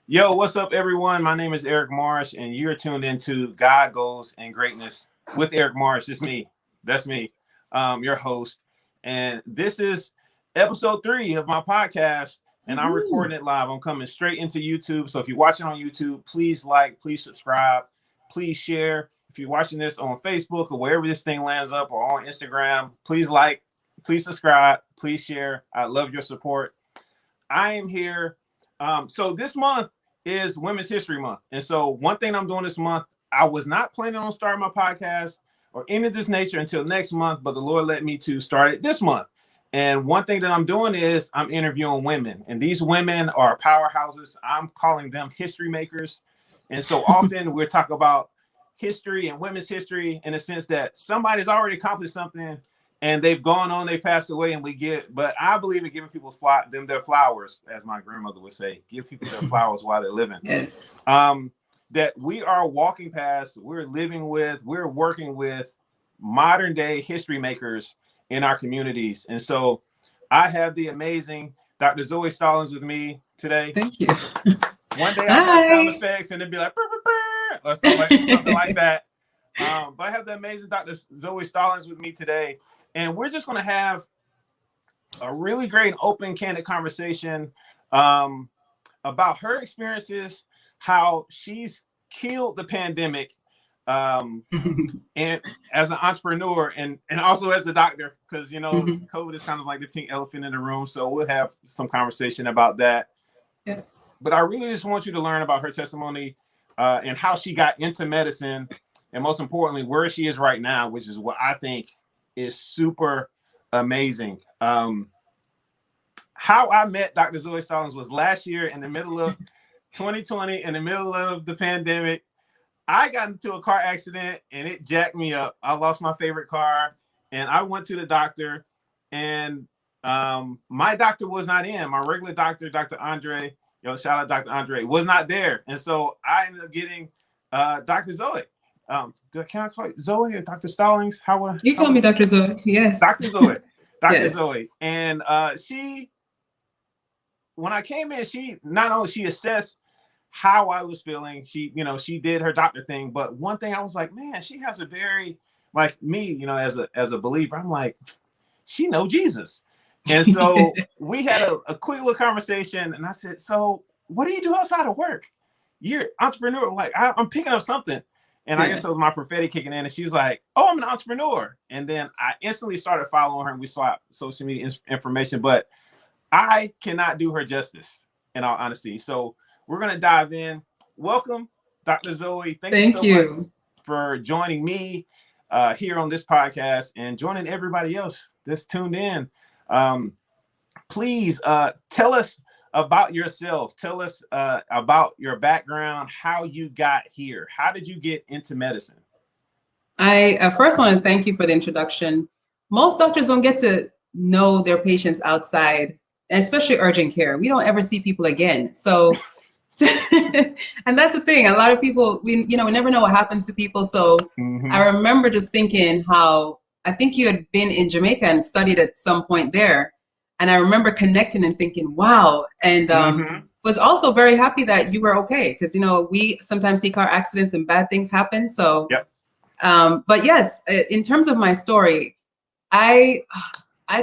Yo, what's up, everyone? My name is Eric Marsh, and you're tuned into God, Goals, and Greatness with Eric Marsh. It's me. That's me, your host. And this is episode 3 of my podcast, and I'm recording it live. I'm coming straight into YouTube. So if you're watching on YouTube, please like, please subscribe, please share. If you're watching this on Facebook or wherever this thing lands up or on Instagram, please like, please subscribe, please share. I love your support. I am here. So this month is Women's History Month. And so one thing I'm doing this month, I was not planning on starting my podcast or any of this nature until next month, but the Lord led me to start it this month. And one thing that I'm doing is I'm interviewing women. And these women are powerhouses. I'm calling them history makers. And so often we're talking about history and women's history in a sense that somebody's already accomplished something and they've gone on, they passed away, and but I believe in giving people their flowers, as my grandmother would say, give people their flowers while they're living. Yes. That we are walking past, we're working with modern day history makers in our communities. And so I have the amazing Dr. Zoe Stallings with me today. Thank you. One day I'll have sound effects and it'd be like, burr, burr, burr, or something like that. But I have the amazing Dr. Zoe Stallings with me today. And we're just going to have a really great open, candid conversation about her experiences, how she's killed the pandemic, and as an entrepreneur and also as a doctor, because, COVID is kind of like the pink elephant in the room. So we'll have some conversation about that. Yes. But I really just want you to learn about her testimony and how she got into medicine. And most importantly, where she is right now, which is what I think is super amazing. How I met Dr. Zoe Stallings was last year in the middle of 2020, in the middle of the pandemic. I got into a car accident and it jacked me up. I lost my favorite car and I went to the doctor, and my doctor was not in. My regular doctor, Dr. Andre, shout out Dr. Andre, was not there. And so I ended up getting Dr. Zoe. Can I call you Zoe or Dr. Stallings? You call me Dr. Zoe. Yes. Dr. Zoe. Dr. Yes. Zoe. And when I came in, she not only she assessed how I was feeling, she did her doctor thing. But one thing I was like, man, she has a very, like me, as a believer, I'm like, she know Jesus. And so we had a quick little conversation, and I said, so what do you do outside of work? You're an entrepreneur. Like, I'm picking up something. And I guess it was my prophetic kicking in, and she was like, oh, I'm an entrepreneur. And then I instantly started following her, and we swapped social media information, but I cannot do her justice, in all honesty. So we're going to dive in. Welcome, Dr. Zoe. Thank you so much for joining me here on this podcast and joining everybody else that's tuned in. Please tell us about yourself. Tell us about your background, how you got here. How did you get into medicine? I first want to thank you for the introduction. Most doctors don't get to know their patients outside, especially urgent care. We don't ever see people again. So, and that's the thing. A lot of people, we never know what happens to people. So I remember just thinking how, I think you had been in Jamaica and studied at some point there. And I remember connecting and thinking, wow. And was also very happy that you were okay. Because, we sometimes see car accidents and bad things happen. So, but yes, in terms of my story, I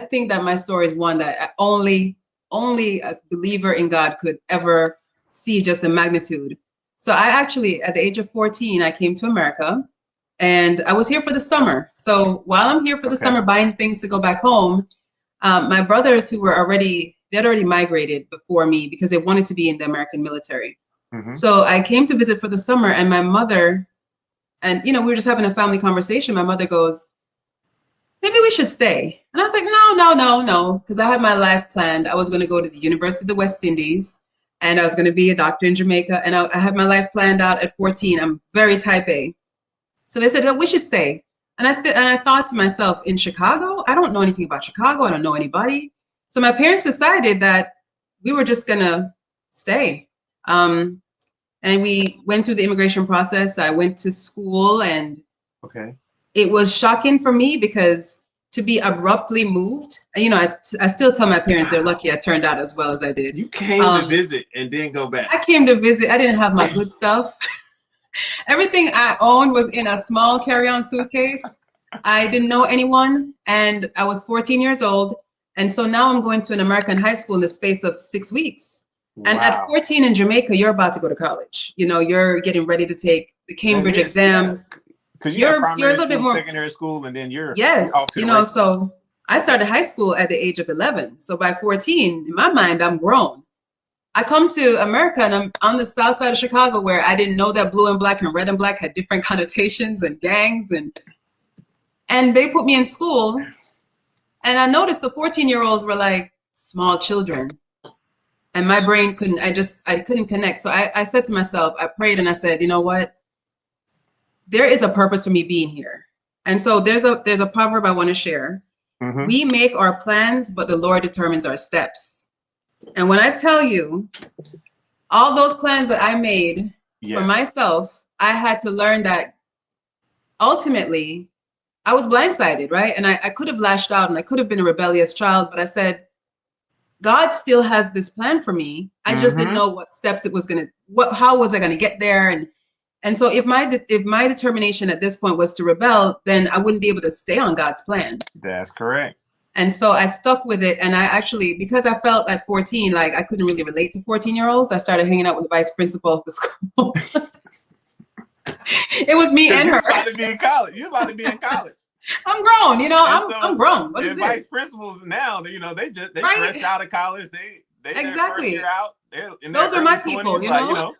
think that my story is one that only a believer in God could ever see, just the magnitude. So I actually, at the age of 14, I came to America, and I was here for the summer. So while I'm here for the summer buying things to go back home, my brothers they had already migrated before me because they wanted to be in the American military. So I came to visit for the summer, and my mother, and we were just having a family conversation. My mother goes, maybe we should stay. And I was like, no, because I had my life planned. I was going to go to the University of the West Indies, and I was going to be a doctor in Jamaica. And I had my life planned out at 14. I'm very type A. So they said, oh, we should stay. And I thought to myself, in Chicago, I don't know anything about Chicago. I don't know anybody. So my parents decided that we were just going to stay. And we went through the immigration process. I went to school, and it was shocking for me because to be abruptly moved. You know, I still tell my parents they're lucky I turned out as well as I did. You came to visit and then go back. I came to visit. I didn't have my good stuff. Everything I owned was in a small carry-on suitcase. I didn't know anyone, and I was 14 years old. And so now I'm going to an American high school in the space of 6 weeks. And at 14 in Jamaica, you're about to go to college. You know, you're getting ready to take the Cambridge exams. Because you're a little bit more secondary school, and then you're off to the races. So I started high school at the age of 11. So by 14, in my mind, I'm grown. I come to America, and I'm on the south side of Chicago, where I didn't know that blue and black and red and black had different connotations and gangs, and they put me in school, and I noticed the 14-year-olds were like small children, and my brain I couldn't connect. So I said to myself, I prayed, and I said, you know what? There is a purpose for me being here. And so there's a proverb I want to share. Mm-hmm. We make our plans, but the Lord determines our steps. And when I tell you all those plans that I made for myself, I had to learn that ultimately I was blindsided, right? And I could have lashed out and I could have been a rebellious child, but I said, God still has this plan for me. I just didn't know what steps it was how was I going to get there? And so if my determination at this point was to rebel, then I wouldn't be able to stay on God's plan. That's correct. And so I stuck with it. And I actually, because I felt at 14, like I couldn't really relate to 14-year-olds, I started hanging out with the vice principal of the school. It was me and her. You're about to be in college. You're about to be in college. I'm grown, you know, I'm grown. What is this? Vice principals now, you know, they fresh out of college. They exactly. First year out. Those are my people, you know.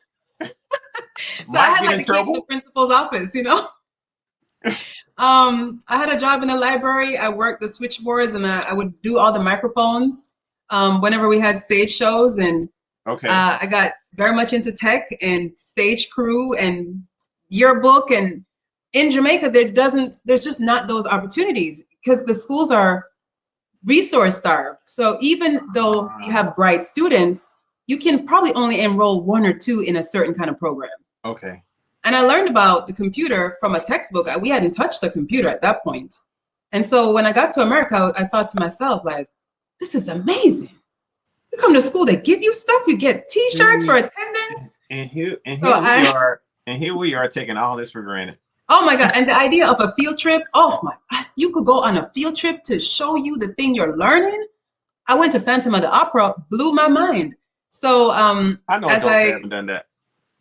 So I had like the key to the principal's office, you know. I had a job in the library. I worked the switchboards, and I would do all the microphones whenever we had stage shows. And I got very much into tech and stage crew and yearbook. And in Jamaica, there's just not those opportunities because the schools are resource starved. So even though you have bright students, you can probably only enroll 1 or 2 in a certain kind of program. Okay. And I learned about the computer from a textbook. We hadn't touched the computer at that point. And so when I got to America, I thought to myself, like, this is amazing. You come to school, they give you stuff, you get T-shirts for attendance. And here we are taking all this for granted. Oh my God. And the idea of a field trip, you could go on a field trip to show you the thing you're learning. I went to Phantom of the Opera, blew my mind. So I know adults haven't done that.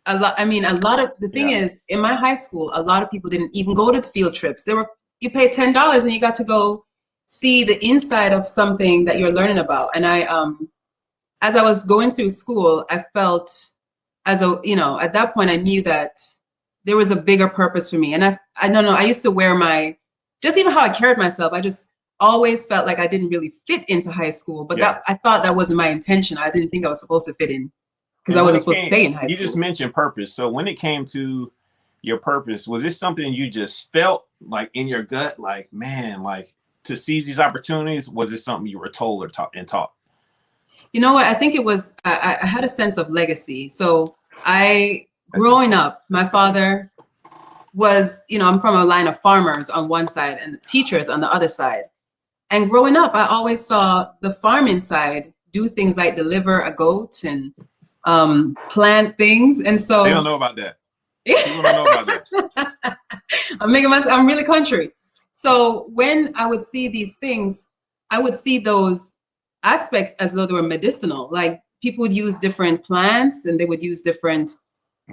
A lot of the thing is, in my high school, a lot of people didn't even go to the field trips. You pay $10 and you got to go see the inside of something that you're learning about. And as I was going through school, I felt at that point I knew that there was a bigger purpose for me. And I don't know, I used to wear just even how I carried myself, I just always felt like I didn't really fit into high school, but I thought that wasn't my intention. I didn't think I was supposed to fit in because I wasn't supposed to stay in high school. You just mentioned purpose. So when it came to your purpose, was this something you just felt like in your gut, like, man, like to seize these opportunities? Was it something you were told or taught? You know what? I think it was, I had a sense of legacy. So growing up, my father was, I'm from a line of farmers on one side and teachers on the other side. And growing up, I always saw the farming side do things like deliver a goat and plant things. And so they don't know about that. People don't know about that. I'm really country. So when I would see these things, I would see those aspects as though they were medicinal. Like people would use different plants and they would use different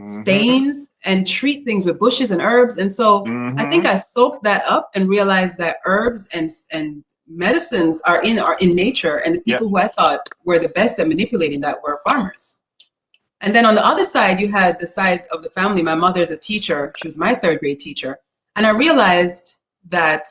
stains and treat things with bushes and herbs. And so I think I soaked that up and realized that herbs and medicines are in nature, and the people who I thought were the best at manipulating that were farmers. And then on the other side, you had the side of the family. My mother's a teacher. She was my 3rd grade teacher. And I realized that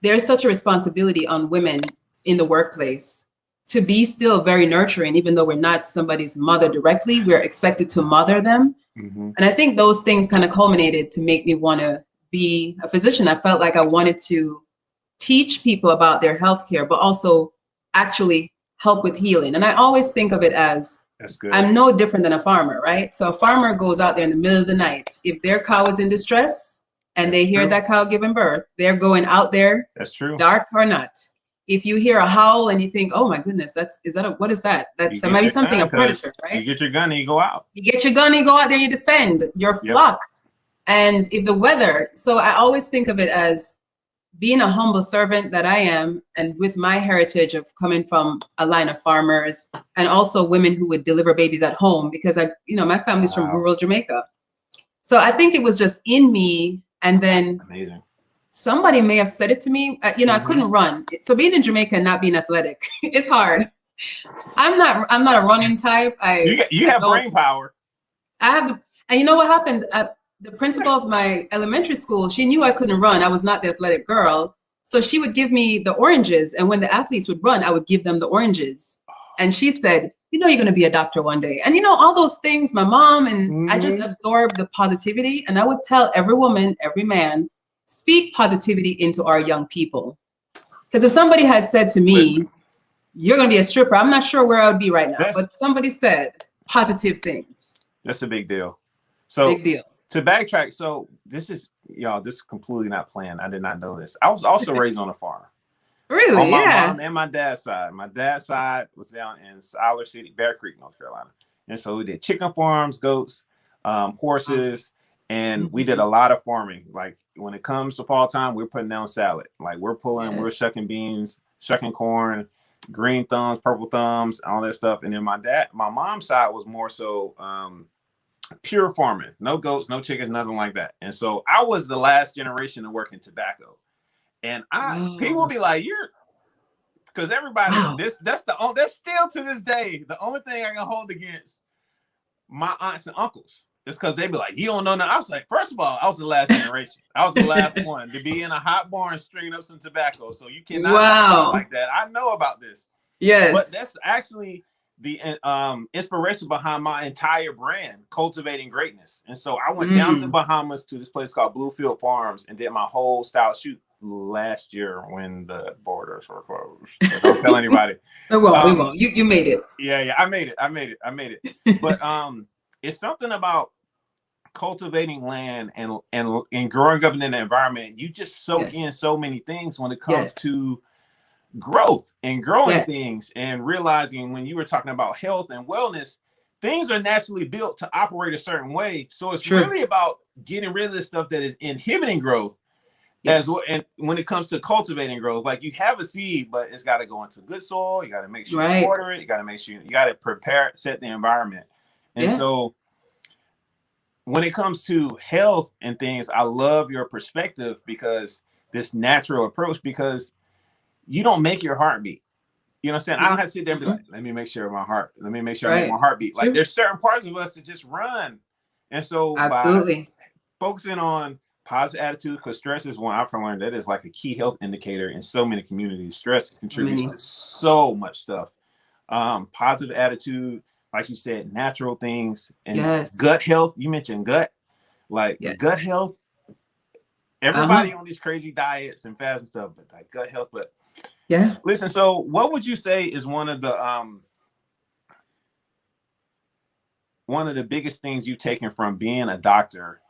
there's such a responsibility on women in the workplace to be still very nurturing, even though we're not somebody's mother directly, we're expected to mother them. And I think those things kind of culminated to make me want to be a physician. I felt like I wanted to teach people about their healthcare, but also actually help with healing. And I always think of it as, I'm no different than a farmer, right? So a farmer goes out there in the middle of the night. If their cow is in distress and That's they hear true. that cow giving birth, they're going out there, That's true. dark or not. If you hear a howl and you think, oh my goodness, what is that? That might be something, a predator, right? You get your gun and you go out. You get your gun and you go out there and you defend your flock. And if the weather, so I always think of it as being a humble servant that I am, and with my heritage of coming from a line of farmers and also women who would deliver babies at home, because my family's from rural Jamaica. So I think it was just in me. And then amazing. Somebody may have said it to me. I couldn't run. So being in Jamaica and not being athletic, it's hard. I'm not a running type. You have brain power. I have, and you know what happened? The principal of my elementary school, she knew I couldn't run. I was not the athletic girl. So she would give me the oranges. And when the athletes would run, I would give them the oranges. And she said, you're going to be a doctor one day. And all those things, my mom, and I just absorbed the positivity. And I would tell every woman, every man, speak positivity into our young people. Because if somebody had said to me, you're going to be a stripper, I'm not sure where I would be right now. But somebody said positive things. That's a big deal. So big deal. To backtrack, so this is completely not planned. I did not know this. I was also raised on a farm. Really? On my mom and my dad's side. My dad's side was down in Siler City, Bear Creek, North Carolina. And so we did chicken farms, goats, horses, and we did a lot of farming. Like when it comes to fall time, we're putting down salad. Like we're shucking beans, shucking corn, green thumbs, purple thumbs, all that stuff. And then my mom's side was more so pure farming, no goats, no chickens, nothing like that. And so I was the last generation to work in tobacco. And people will be like, because everybody, that's still to this day, the only thing I can hold against my aunts and uncles is because they be like, you don't know nothing. I was like, first of all, I was the last generation. I was the last one to be in a hot barn stringing up some tobacco. So you cannot talk like that. I know about this. Yes. But that's actually the inspiration behind my entire brand, Cultivating Greatness. And so I went down to the Bahamas to this place called Bluefield Farms and did my whole style shoot last year when the borders were closed. But don't tell anybody. We won't. You made it. Yeah, I made it. But it's something about cultivating land and growing up in an environment. You just soak in so many things when it comes to growth and growing things, and realizing when you were talking about health and wellness, things are naturally built to operate a certain way. So it's really about getting rid of the stuff that is inhibiting growth. As well, and when it comes to cultivating growth, like you have a seed, but it's got to go into good soil. You got to make sure you water it. You got to make sure you got to prepare, set the environment. And so when it comes to health and things, I love your perspective, because this natural approach, because you don't make your heart beat. You know what I'm saying? I don't have to sit there and be like, let me make sure my heart beat. Like there's certain parts of us that just run. And so by focusing on positive attitude, because stress is one I've learned that is like a key health indicator in so many communities. Stress contributes to so much stuff. Positive attitude, like you said, natural things, and gut health. You mentioned gut, gut health. Everybody on these crazy diets and fasts and stuff, but like gut health. But listen. So, what would you say is one of the biggest things you've taken from being a doctor,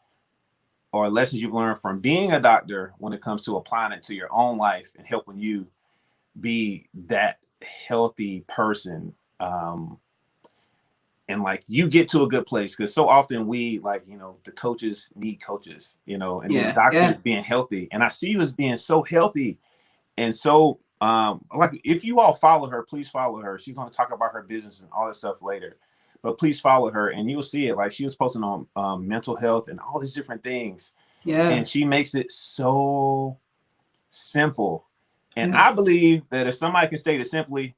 or lessons you've learned from being a doctor when it comes to applying it to your own life and helping you be that healthy person, and like you get to a good place? Because so often we the coaches need coaches, and the doctors being healthy. And I see you as being so healthy, and so like if you all follow her, please follow her. She's going to talk about her business and all that stuff later. But please follow her, and you'll see it. Like she was posting on mental health and all these different things. Yeah. And she makes it so simple. And I believe that if somebody can state it simply,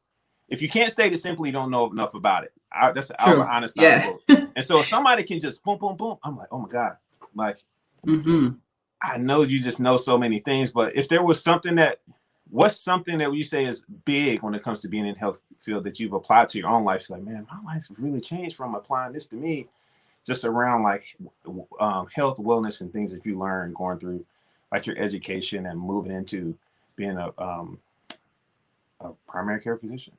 if you can't state it simply, you don't know enough about it. That's an honest article. And so if somebody can just boom, boom, boom, I'm like, oh my God. Like, I know you just know so many things, but if there was what's something that you say is big when it comes to being in the health field that you've applied to your own life? It's like, man, my life has really changed from applying this to me, just around like health, wellness, and things that you learn going through like your education and moving into being a primary care physician.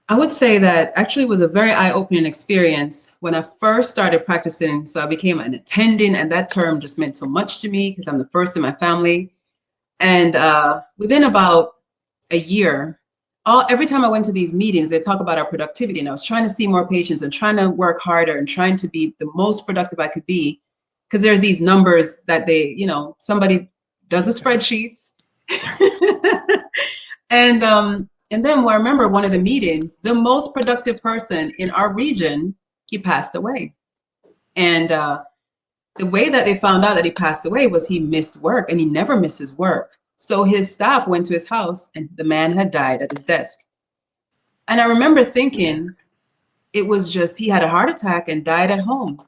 I would say that actually was a very eye-opening experience when I first started practicing. So I became an attending, and that term just meant so much to me because I'm the first in my family. And within about a year, every time I went to these meetings, they talk about our productivity, and I was trying to see more patients and trying to work harder and trying to be the most productive I could be, because there are these numbers that somebody does the spreadsheets. And then I remember one of the meetings, the most productive person in our region, he passed away. And the way that they found out that he passed away was he missed work, and he never misses work. So his staff went to his house, and the man had died at his desk. And I remember thinking it was just he had a heart attack and died at home.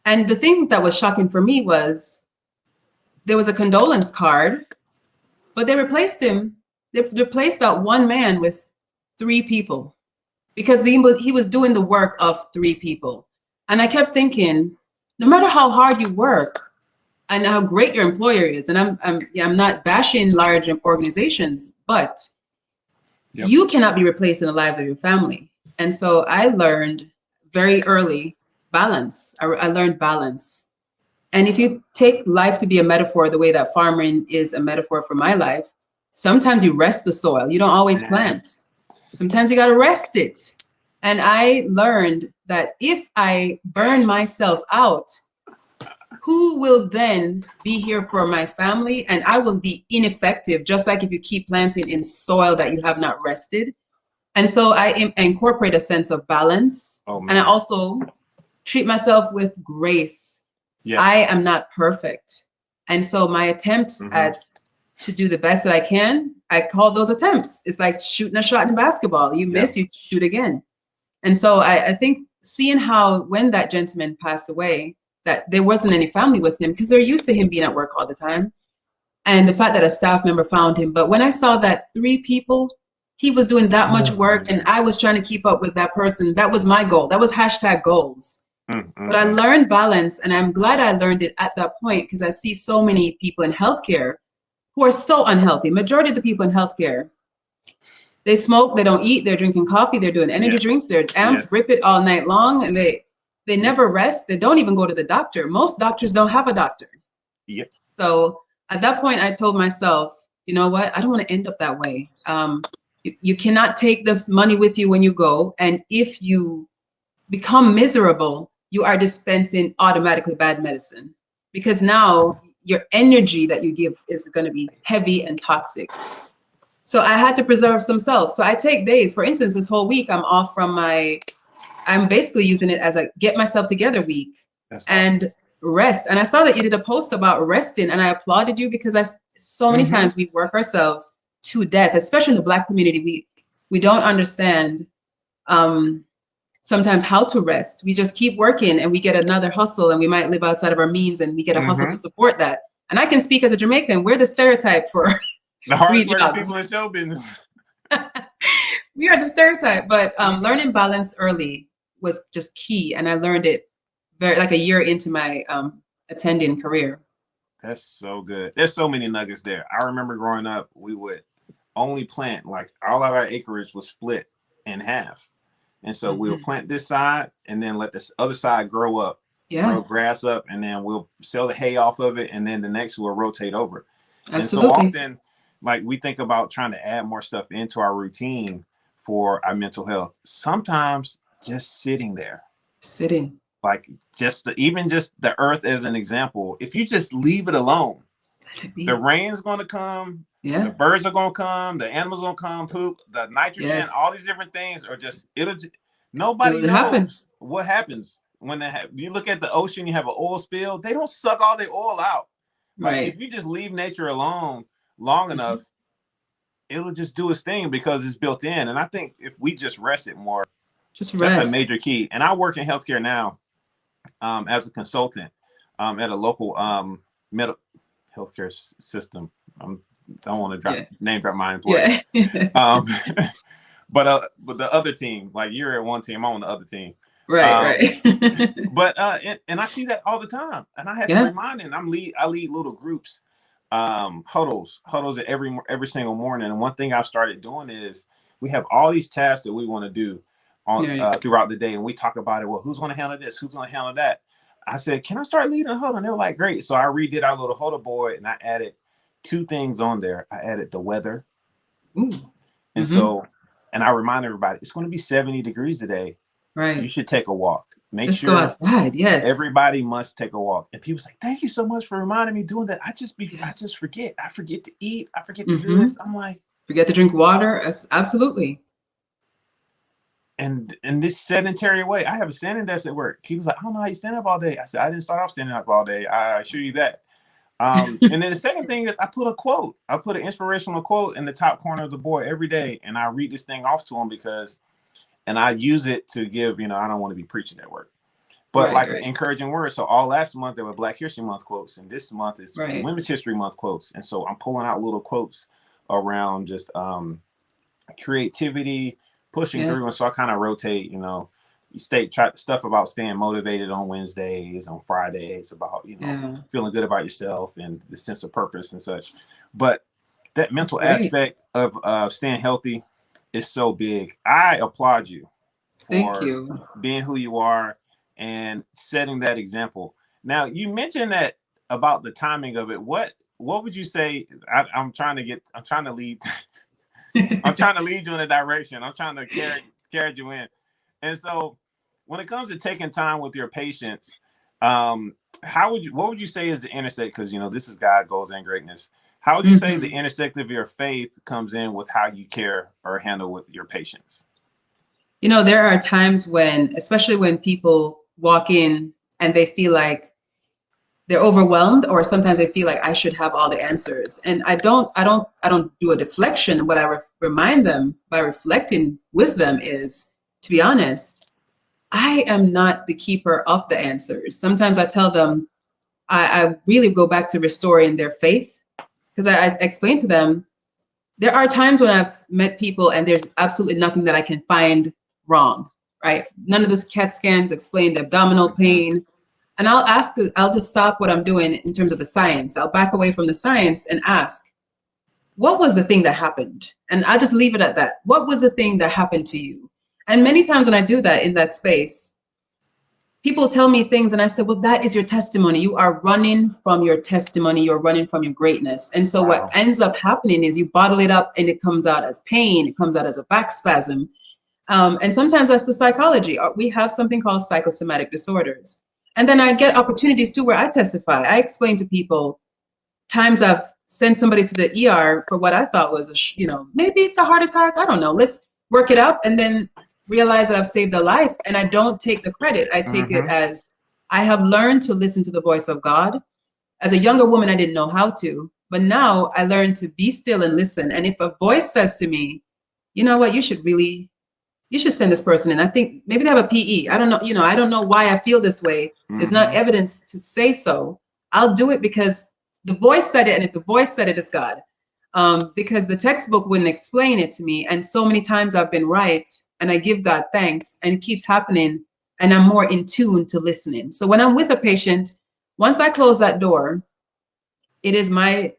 And the thing that was shocking for me was there was a condolence card, but they replaced him. They replaced that one man with three people because he was doing the work of three people. And I kept thinking, no matter how hard you work and how great your employer is, and I'm not bashing large organizations, but you cannot be replacing the lives of your family. And so I learned very early balance. I learned balance. And if you take life to be a metaphor, the way that farming is a metaphor for my life, sometimes you rest the soil. You don't always plant. Sometimes you got to rest it. And I learned that if I burn myself out, who will then be here for my family? And I will be ineffective, just like if you keep planting in soil that you have not rested. And so I incorporate a sense of balance. And I also treat myself with grace. Yes. I am not perfect. And so my attempts to do the best that I can, I call those attempts. It's like shooting a shot in basketball. You miss, you shoot again. And so I think seeing how when that gentleman passed away, that there wasn't any family with him because they're used to him being at work all the time. And the fact that a staff member found him. But when I saw that three people, he was doing that much work and I was trying to keep up with that person. That was my goal. That was #goals. But I learned balance, and I'm glad I learned it at that point because I see so many people in healthcare who are so unhealthy. Majority of the people in healthcare, they smoke, they don't eat, they're drinking coffee, they're doing energy drinks, they're amped, rip it all night long, and they never rest. They don't even go to the doctor. Most doctors don't have a doctor. So at that point, I told myself, you know what? I don't want to end up that way. You cannot take this money with you when you go. And if you become miserable, you are dispensing automatically bad medicine because now your energy that you give is going to be heavy and toxic. So I had to preserve some self. So I take days, for instance, this whole week I'm off from I'm basically using it as a get myself together week. That's and awesome. Rest. And I saw that you did a post about resting, and I applauded you because so many times we work ourselves to death, especially in the Black community. We don't understand sometimes how to rest. We just keep working and we get another hustle, and we might live outside of our means and we get a hustle to support that. And I can speak as a Jamaican. We're the stereotype for the hardest working people in show business. We are the stereotype, but learning balance early was just key. And I learned it like a year into my attending career. That's so good. There's so many nuggets there. I remember growing up, we would only plant, like all of our acreage was split in half. And so we'll plant this side and then let this other side grow up, grow grass up, and then we'll sell the hay off of it. And then the next we'll rotate over. Absolutely. And so often, like we think about trying to add more stuff into our routine for our mental health. Sometimes just sitting there. Like even just the earth as an example. If you just leave it alone, the rain's going to come. The birds are going to come. The animals are going to come, poop. The nitrogen, all these different things are just, nobody knows what happens when you look at the ocean, you have an oil spill. They don't suck all the oil out. Like if you just leave nature alone long enough, it'll just do its thing because it's built in. And I think if we just rest it more, that's a major key. And I work in healthcare now as a consultant at a local medical healthcare system. Don't want to name drop my employee. But the other team, like you're at one team, I'm on the other team. Right. But and I see that all the time, and I have to remind them. I lead little groups, huddles at every single morning. And one thing I've started doing is we have all these tasks that we want to do on Right. throughout the day, and we talk about it. Well, who's going to handle this? Who's going to handle that? I said, can I start leading a huddle? And they were like, great. So I redid our little huddle board, and I added 2 things on there. I added the weather. Ooh. And so, and I remind everybody, it's going to be 70 degrees today. Right. You should take a walk. Make Let's sure go outside. Yes. everybody must take a walk. And people say, thank you so much for reminding me doing that. I just forget. I forget to eat. I forget to do this. I'm like, forget to drink water. Absolutely. And in this sedentary way, I have a standing desk at work. People's like, I don't know how you stand up all day. I said, I didn't start off standing up all day. I assure you that. And then the second thing is I put a quote. I put an inspirational quote in the top corner of the board every day. And I read this thing off to them and I use it to give, I don't want to be preaching at work, but an encouraging word. So all last month there were Black History Month quotes. And this month is Women's History Month quotes. And so I'm pulling out little quotes around just creativity, pushing through. And so I kind of rotate, you try stuff about staying motivated on Wednesdays, on Fridays, about, feeling good about yourself and the sense of purpose and such. But that mental aspect of staying healthy is so big. I applaud you for being who you are and setting that example. Now, you mentioned that about the timing of it. What would you say? I'm trying to lead. I'm trying to lead you in a direction. I'm trying to carry you in. And so when it comes to taking time with your patients, what would you say is the intersect? Because, this is God, goals, and greatness. How would you say the intersect of your faith comes in with how you care or handle with your patients? There are times when, especially when people walk in and they feel like they're overwhelmed, or sometimes they feel like I should have all the answers. And I don't do a deflection. What I remind them by reflecting with them is, to be honest, I am not the keeper of the answers. Sometimes I tell them, I really go back to restoring their faith, because I explain to them, there are times when I've met people and there's absolutely nothing that I can find wrong, right? None of this CAT scans explain the abdominal pain. And I'll just stop what I'm doing in terms of the science. I'll back away from the science and ask, what was the thing that happened? And I'll just leave it at that. What was the thing that happened to you? And many times when I do that in that space, people tell me things and I said, well, that is your testimony. You are running from your testimony. You're running from your greatness. And so what ends up happening is you bottle it up and it comes out as pain. It comes out as a back spasm. And sometimes that's the psychology. We have something called psychosomatic disorders. And then I get opportunities too where I testify. I explain to people times I've sent somebody to the ER for what I thought was, maybe it's a heart attack. I don't know. Let's work it up, and then realize that I've saved a life. And I don't take the credit. I take it as I have learned to listen to the voice of God. As a younger woman, I didn't know how to, but now I learned to be still and listen. And if a voice says to me, you know what, you should send this person in. I think maybe they have a PE. I don't know. I don't know why I feel this way. There's not evidence to say so. I'll do it because the voice said it. And if the voice said it, it's God. Because the textbook wouldn't explain it to me. And so many times I've been right, and I give God thanks, and it keeps happening. And I'm more in tune to listening. So when I'm with a patient, once I close that door, it is my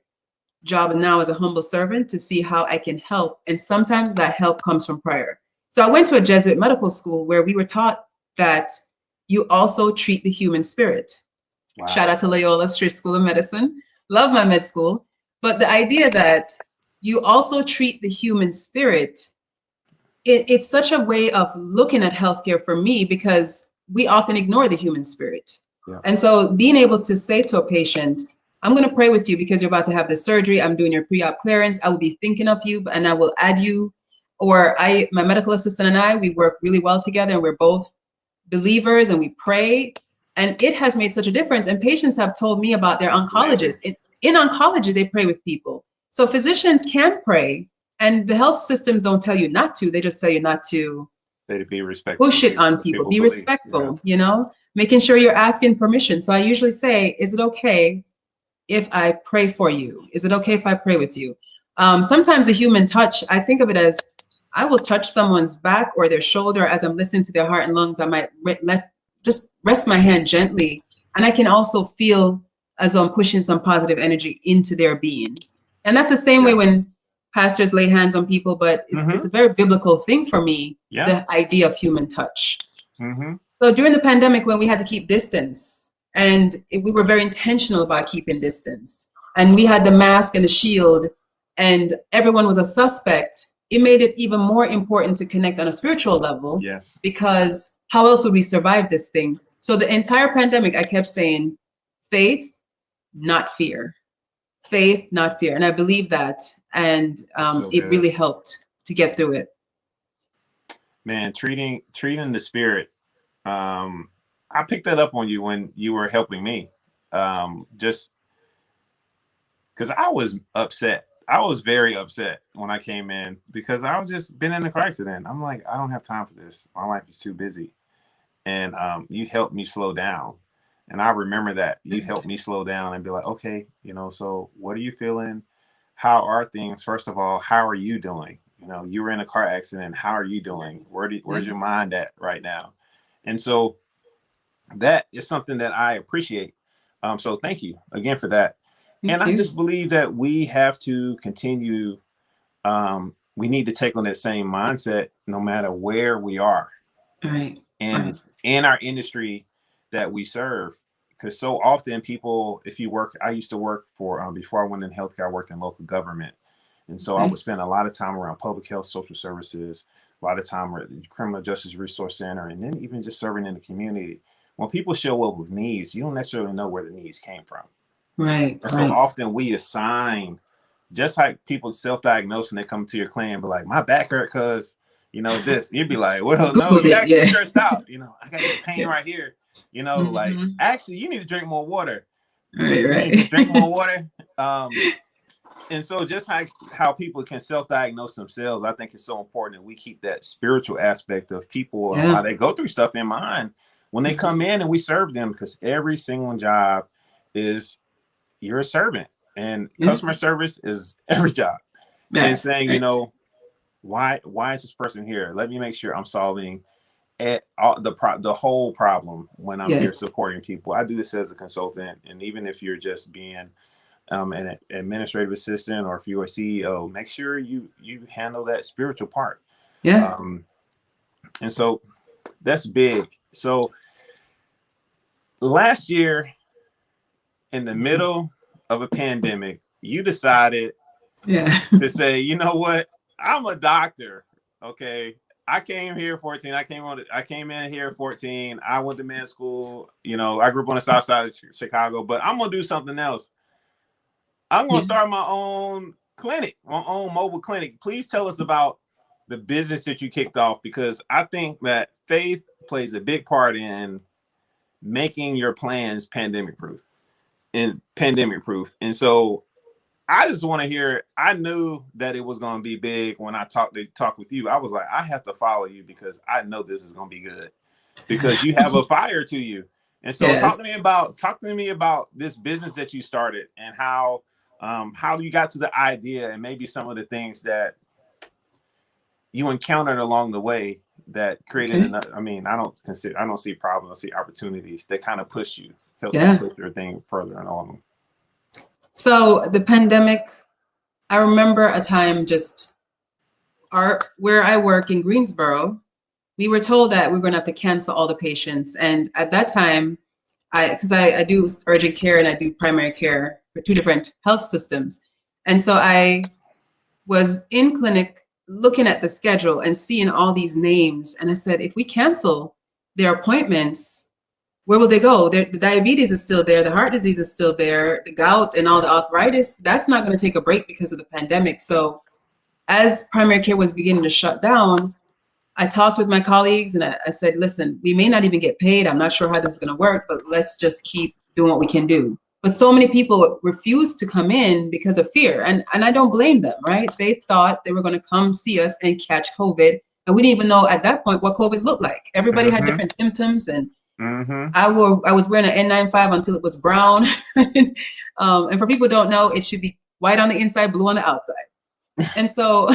job now as a humble servant to see how I can help. And sometimes that help comes from prayer. So I went to a Jesuit medical school where we were taught that you also treat the human spirit. Wow. Shout out to Loyola Street School of Medicine. Love my med school. But the idea that you also treat the human spirit, it's such a way of looking at healthcare for me, because we often ignore the human spirit. Yeah. And so being able to say to a patient, I'm going to pray with you because you're about to have this surgery. I'm doing your pre-op clearance. I will be thinking of you, and I will add you. Or my medical assistant and I, we work really well together, and we're both believers, and we pray. And it has made such a difference. And patients have told me about their oncologists. In oncology, they pray with people. So physicians can pray, and the health systems don't tell you not to. They just tell you not to be respectful, push it on people. Be respectful, making sure you're asking permission. So I usually say, is it okay if I pray for you? Is it okay if I pray with you? Sometimes the human touch, I think of it as, I will touch someone's back or their shoulder as I'm listening to their heart and lungs. I might just rest my hand gently. And I can also feel as though I'm pushing some positive energy into their being. And that's the same way when pastors lay hands on people, but it's a very biblical thing for me, Yeah. the idea of human touch. Mm-hmm. So during the pandemic, when we had to keep distance, and we were very intentional about keeping distance, and we had the mask and the shield, and everyone was a suspect, it made it even more important to connect on a spiritual level. Yes. Because how else would we survive this thing? So the entire pandemic, I kept saying, faith, not fear. Faith, not fear. And I believe that. And it really helped to get through it. Man, treating the spirit. I picked that up on you when you were helping me. Just because I was upset. I was very upset when I came in because I was just been in a car accident. I'm like, I don't have time for this. My life is too busy. And you helped me slow down. And I remember that you helped me slow down and be like, okay, so what are you feeling? How are things? First of all, how are you doing? You were in a car accident. How are you doing? Where's your mind at right now? And so that is something that I appreciate. So thank you again for that. Thank I you. just believe that we have to continue. We need to take on that same mindset no matter where we are. Right. And in our industry that we serve. Because so often people, if you work, I used to work for, before I went in healthcare, I worked in local government. And so I would spend a lot of time around public health, social services, a lot of time at the Criminal Justice Resource Center, and then even just serving in the community. When people show up with needs, you don't necessarily know where the needs came from. Right. And so often we assign, just like people self-diagnose when they come to your clinic and be like, my back hurt because, this. You'd be like, well, no, you actually stressed out. I got this pain right here. Like, actually, you need to drink more water. Right. Just drink more water. And so just how people can self-diagnose themselves, I think it's so important that we keep that spiritual aspect of people and why they go through stuff in mind when they come in and we serve them, because every single job is you're a servant and customer service is every job. And saying, why is this person here? Let me make sure I'm solving the whole problem when I'm here supporting people. I do this as a consultant, and even if you're just being an administrative assistant, or if you're a CEO, make sure you handle that spiritual part. And so that's big. So last year, in the middle of a pandemic, you decided to say, you know what? I'm a doctor. Okay. I came here 14. I came in here 14. I went to med school. I grew up on the south side of Chicago, but I'm going to do something else. I'm going to start my own clinic, my own mobile clinic. Please tell us about the business that you kicked off, because I think that faith plays a big part in making your plans pandemic proof. And so I just want to hear, I knew that it was going to be big when I talked with you. I was like, I have to follow you because I know this is going to be good, because you have a fire to you. And so talk to me about this business that you started and how you got to the idea, and maybe some of the things that you encountered along the way that created I don't see problems, I see opportunities that kind of pushed you, help you push your thing further along. So the pandemic, I remember a time where I work in Greensboro, we were told that we're going to have to cancel all the patients. And at that time, because I do urgent care and I do primary care for two different health systems. And so I was in clinic looking at the schedule and seeing all these names. And I said, if we cancel their appointments, where will they go? The diabetes is still there. The heart disease is still there. The gout and all the arthritis, that's not going to take a break because of the pandemic. So as primary care was beginning to shut down, I talked with my colleagues and I said, listen, we may not even get paid. I'm not sure how this is going to work, but let's just keep doing what we can do. But so many people refused to come in because of fear. And I don't blame them, right? They thought they were going to come see us and catch COVID. And we didn't even know at that point what COVID looked like. Everybody had different symptoms. And I was wearing an N95 until it was brown. And for people who don't know, it should be white on the inside, blue on the outside. And so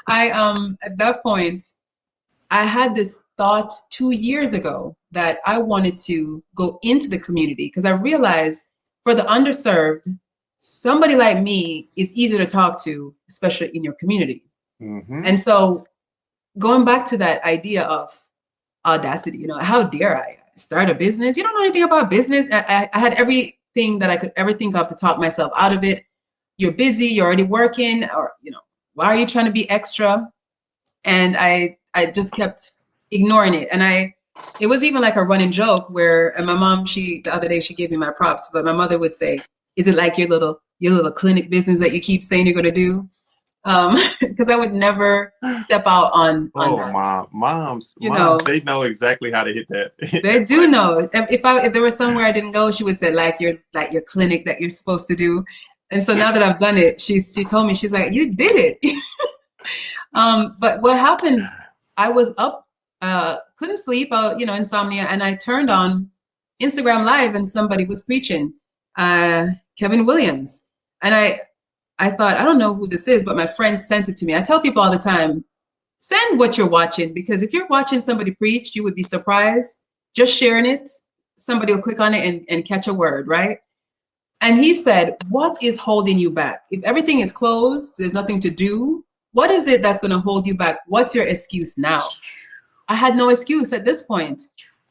at that point, I had this thought 2 years ago that I wanted to go into the community, because I realized for the underserved, somebody like me is easier to talk to, especially in your community. Mm-hmm. And so going back to that idea of audacity, how dare I start a business? You don't know anything about business. I had everything that I could ever think of to talk myself out of it. You're busy, you're already working, or, why are you trying to be extra? And I just kept ignoring it. And it was even like a running joke where, and my mom, the other day, she gave me my props, but my mother would say, is it like your little clinic business that you keep saying you're going to do? Because I would never step out on that. Moms, they know exactly how to hit that. They do know. If there was somewhere I didn't go, she would say, like your clinic that you're supposed to do. And so now that I've done it, she told me, she's like, you did it. But what happened, I was up, couldn't sleep, insomnia, and I turned on Instagram Live and somebody was preaching, Kevin Williams. And I thought, I don't know who this is, but my friend sent it to me. I tell people all the time, send what you're watching, because if you're watching somebody preach, you would be surprised. Just sharing it, somebody will click on it and catch a word, right? And he said, what is holding you back? If everything is closed, there's nothing to do, what is it that's going to hold you back? What's your excuse now? I had no excuse at this point.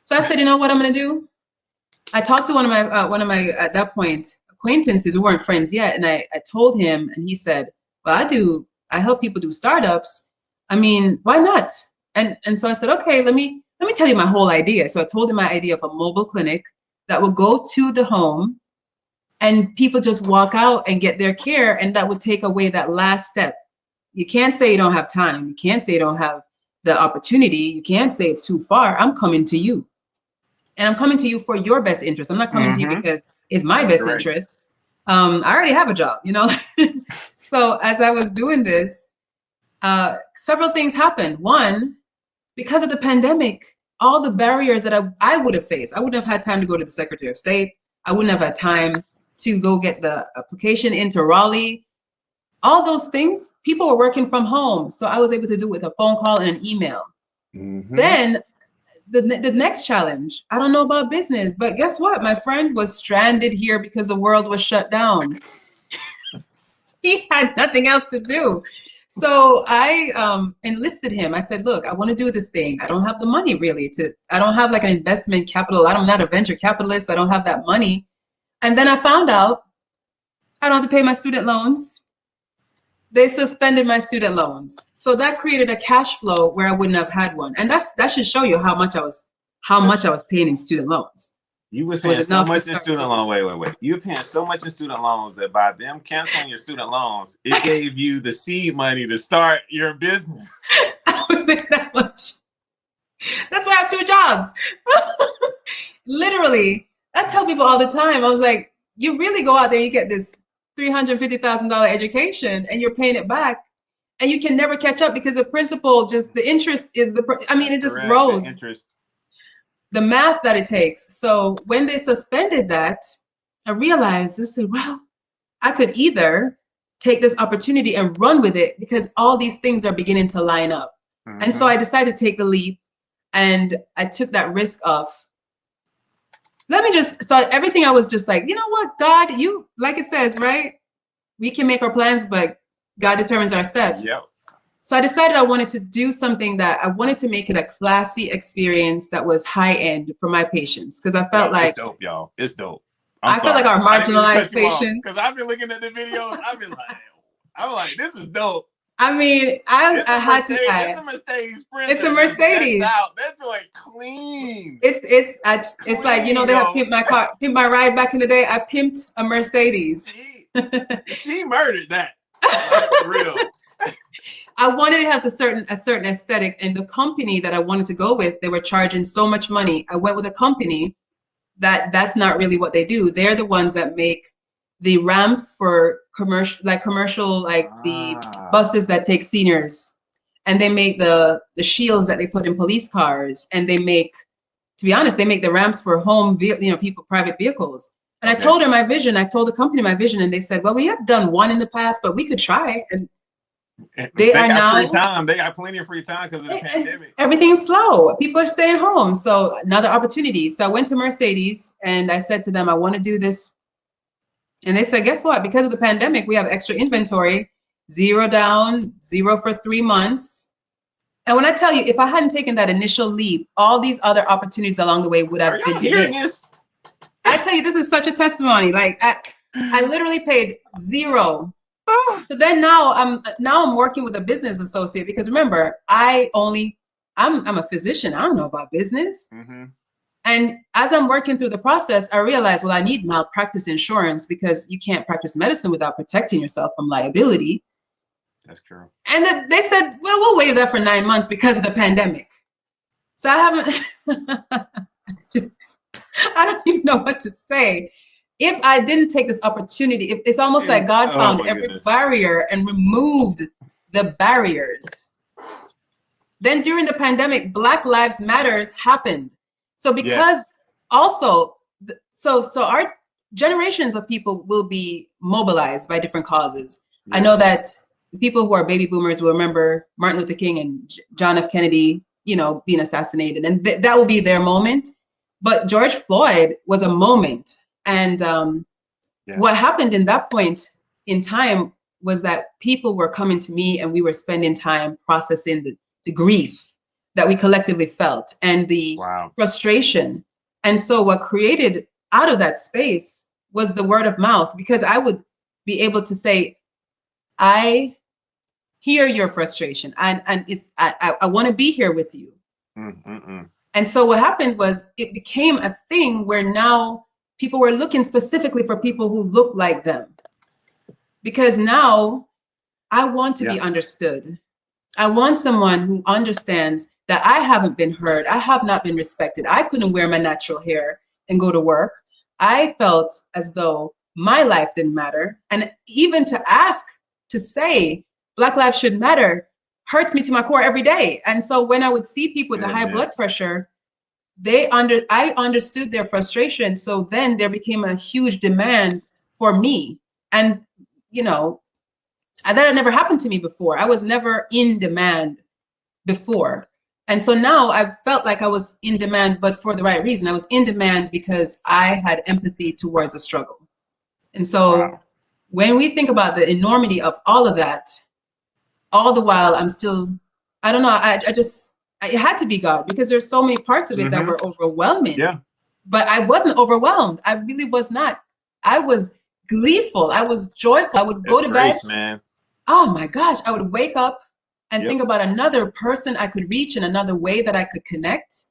So I said, you know what I'm going to do? I talked to one of my at that point acquaintances who weren't friends yet, and I told him, and he said, well, I help people do startups. I mean, why not? And so I said, okay, let me tell you my whole idea. So I told him my idea of a mobile clinic that would go to the home and people just walk out and get their care, and that would take away that last step. You can't say you don't have time. You can't say you don't have the opportunity. You can't say it's too far. I'm coming to you. And I'm coming to you for your best interest. I'm not coming to you because it's my best interest. I already have a job, So as I was doing this, several things happened. One, because of the pandemic, all the barriers that I would have faced, I wouldn't have had time to go to the Secretary of State. I wouldn't have had time to go get the application into Raleigh. All those things, people were working from home. So I was able to do it with a phone call and an email. Then the next challenge, I don't know about business, but guess what? My friend was stranded here because the world was shut down. He had nothing else to do. So I enlisted him. I said, look, I want to do this thing. I don't have the money really I don't have like an investment capital. I'm not a venture capitalist. I don't have that money. And then I found out I don't have to pay my student loans. They suspended my student loans. So that created a cash flow where I wouldn't have had one. And that should show you how much I was paying in student loans. You were paying so much in student loans. Wait. You were paying so much in student loans that by them canceling your student loans, it gave you the seed money to start your business. I was making that much. That's why I have 2 jobs. Literally, I tell people all the time, I was like, you really go out there, you get this $350,000 education and you're paying it back and you can never catch up because the principal, just the interest is it just grows. The interest. The math that it takes. So when they suspended that, I realized, I said, well, I could either take this opportunity and run with it because all these things are beginning to line up. And so I decided to take the leap, and I took that risk of, so everything I was just like, you know what, God, you, like it says, right? We can make our plans, but God determines our steps. Yep. So I decided I wanted to do something that I wanted to make it a classy experience that was high end for my patients. Because I felt like it's dope, y'all. It's dope. I felt like our marginalized patients. Because I've been looking at the videos. I'm like, this is dope. I mean, I had to add. It's a Mercedes Sprinter. It's a Mercedes. That's like clean. It's like, they have pimped my ride back in the day. I pimped a Mercedes. She murdered that. Like, for real. I wanted to have a certain aesthetic, and the company that I wanted to go with, they were charging so much money. I went with a company that's not really what they do. They're the ones that make the ramps for commercial, the buses that take seniors, and they make the shields that they put in police cars, and they make, to be honest, they make the ramps for private vehicles. And I told her my vision. I told the company my vision, and they said, well, we have done one in the past, but we could try. And they are now free time. They got plenty of free time because of the pandemic. Everything's slow. People are staying home. So another opportunity. So I went to Mercedes and I said to them, I want to do this And they said, guess what? Because of the pandemic, we have extra inventory, 0 down, 0 for 3 months. And when I tell you, if I hadn't taken that initial leap, all these other opportunities along the way would Are have y'all been hearing missed. this? I tell you, this is such a testimony. Like I literally paid 0. Oh, So then now I'm working with a business associate because remember, I'm a physician. I don't know about business. mm-hmm. And as I'm working through the process, I realized, well, I need malpractice insurance because you can't practice medicine without protecting yourself from liability. That's true. And then they said, well, we'll waive that for 9 months because of the pandemic. So I haven't, I don't even know what to say. If I didn't take this opportunity, it's almost like God Oh found my every goodness. barrier and removed the barriers. Then during the pandemic, Black Lives Matters happened. So because Yes. also, so our generations of people will be mobilized by different causes. I know that people who are baby boomers will remember Martin Luther King and John F. Kennedy, being assassinated, and that will be their moment. But George Floyd was a moment. And what happened in that point in time was that people were coming to me and we were spending time processing the grief that we collectively felt and the frustration. And so what created out of that space was the word of mouth, because I would be able to say, I hear your frustration and I want to be here with you. And so what happened was it became a thing where now people were looking specifically for people who look like them. Because now I want to be understood. I want someone who understands that I haven't been heard. I have not been respected. I couldn't wear my natural hair and go to work. I felt as though my life didn't matter. And even to ask to say Black lives should matter hurts me to my core every day. And so when I would see people with the high blood pressure, I understood their frustration. So then there became a huge demand for me. And, that had never happened to me before. I was never in demand before. And so now I felt like I was in demand, but for the right reason. I was in demand because I had empathy towards a struggle. And so when we think about the enormity of all of that, all the while I'm still, I don't know, it had to be God, because there's so many parts of it that were overwhelming. Yeah. But I wasn't overwhelmed. I really was not. I was gleeful. I was joyful. I would go to bed. Man. Oh my gosh, I would wake up and think about another person I could reach in another way that I could connect.